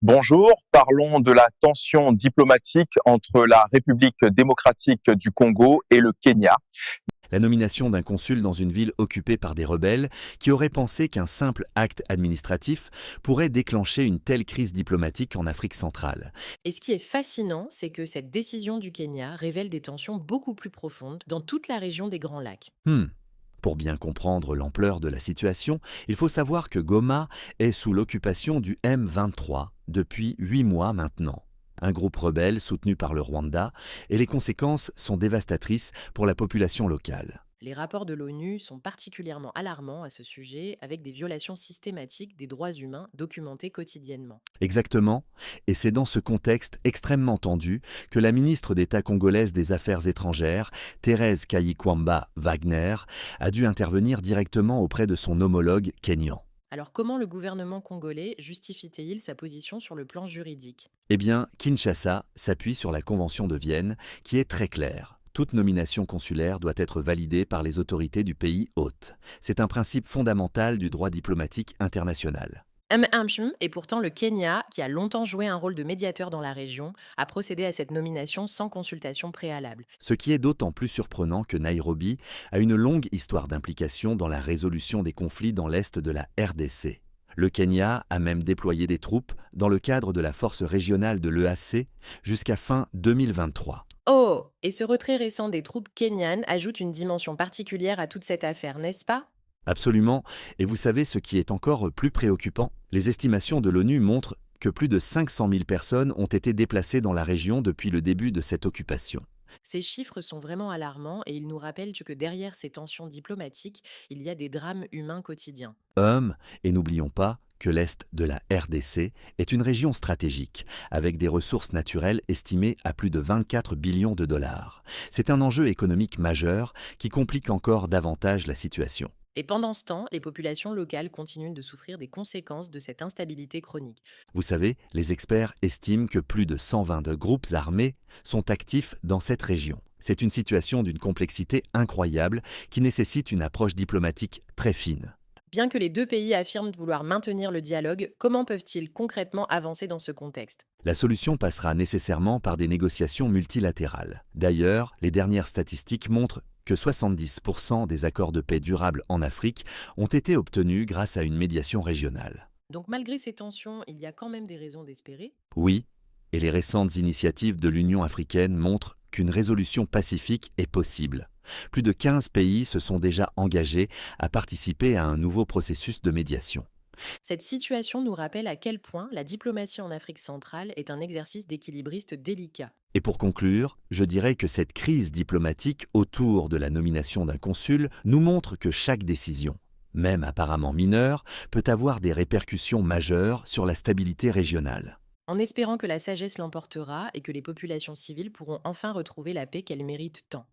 Bonjour, parlons de la tension diplomatique entre la République démocratique du Congo et le Kenya. La nomination d'un consul dans une ville occupée par des rebelles qui auraient pensé qu'un simple acte administratif pourrait déclencher une telle crise diplomatique en Afrique centrale. Et ce qui est fascinant, c'est que cette décision du Kenya révèle des tensions beaucoup plus profondes dans toute la région des Grands Lacs. Hmm. Pour bien comprendre l'ampleur de la situation, il faut savoir que Goma est sous l'occupation du M23 depuis 8 mois maintenant. Un groupe rebelle soutenu par le Rwanda, et les conséquences sont dévastatrices pour la population locale. Les rapports de l'ONU sont particulièrement alarmants à ce sujet, avec des violations systématiques des droits humains documentées quotidiennement. Exactement, et c'est dans ce contexte extrêmement tendu que la ministre d'État congolaise des Affaires étrangères, Thérèse Kayikwamba Wagner, a dû intervenir directement auprès de son homologue kényan. Alors comment le gouvernement congolais justifie-t-il sa position sur le plan juridique? Eh bien, Kinshasa s'appuie sur la Convention de Vienne, qui est très claire. Toute nomination consulaire doit être validée par les autorités du pays hôte. C'est un principe fondamental du droit diplomatique international. Et pourtant le Kenya, qui a longtemps joué un rôle de médiateur dans la région, a procédé à cette nomination sans consultation préalable. Ce qui est d'autant plus surprenant que Nairobi a une longue histoire d'implication dans la résolution des conflits dans l'est de la RDC. Le Kenya a même déployé des troupes dans le cadre de la force régionale de l'EAC jusqu'à fin 2023. Oh! Et ce retrait récent des troupes kenyanes ajoute une dimension particulière à toute cette affaire, n'est-ce pas? Absolument, et vous savez ce qui est encore plus préoccupant? Les estimations de l'ONU montrent que plus de 500 000 personnes ont été déplacées dans la région depuis le début de cette occupation. Ces chiffres sont vraiment alarmants et ils nous rappellent que derrière ces tensions diplomatiques, il y a des drames humains quotidiens. Et n'oublions pas que l'Est de la RDC est une région stratégique, avec des ressources naturelles estimées à plus de 24 billions de dollars. C'est un enjeu économique majeur qui complique encore davantage la situation. Et pendant ce temps, les populations locales continuent de souffrir des conséquences de cette instabilité chronique. Vous savez, les experts estiment que plus de 122 groupes armés sont actifs dans cette région. C'est une situation d'une complexité incroyable qui nécessite une approche diplomatique très fine. Bien que les deux pays affirment vouloir maintenir le dialogue, comment peuvent-ils concrètement avancer dans ce contexte? La solution passera nécessairement par des négociations multilatérales. D'ailleurs, les dernières statistiques montrent que 70% des accords de paix durables en Afrique ont été obtenus grâce à une médiation régionale. Donc malgré ces tensions, il y a quand même des raisons d'espérer. Oui, et les récentes initiatives de l'Union africaine montrent qu'une résolution pacifique est possible. Plus de 15 pays se sont déjà engagés à participer à un nouveau processus de médiation. Cette situation nous rappelle à quel point la diplomatie en Afrique centrale est un exercice d'équilibriste délicat. Et pour conclure, je dirais que cette crise diplomatique autour de la nomination d'un consul nous montre que chaque décision, même apparemment mineure, peut avoir des répercussions majeures sur la stabilité régionale. En espérant que la sagesse l'emportera et que les populations civiles pourront enfin retrouver la paix qu'elles méritent tant.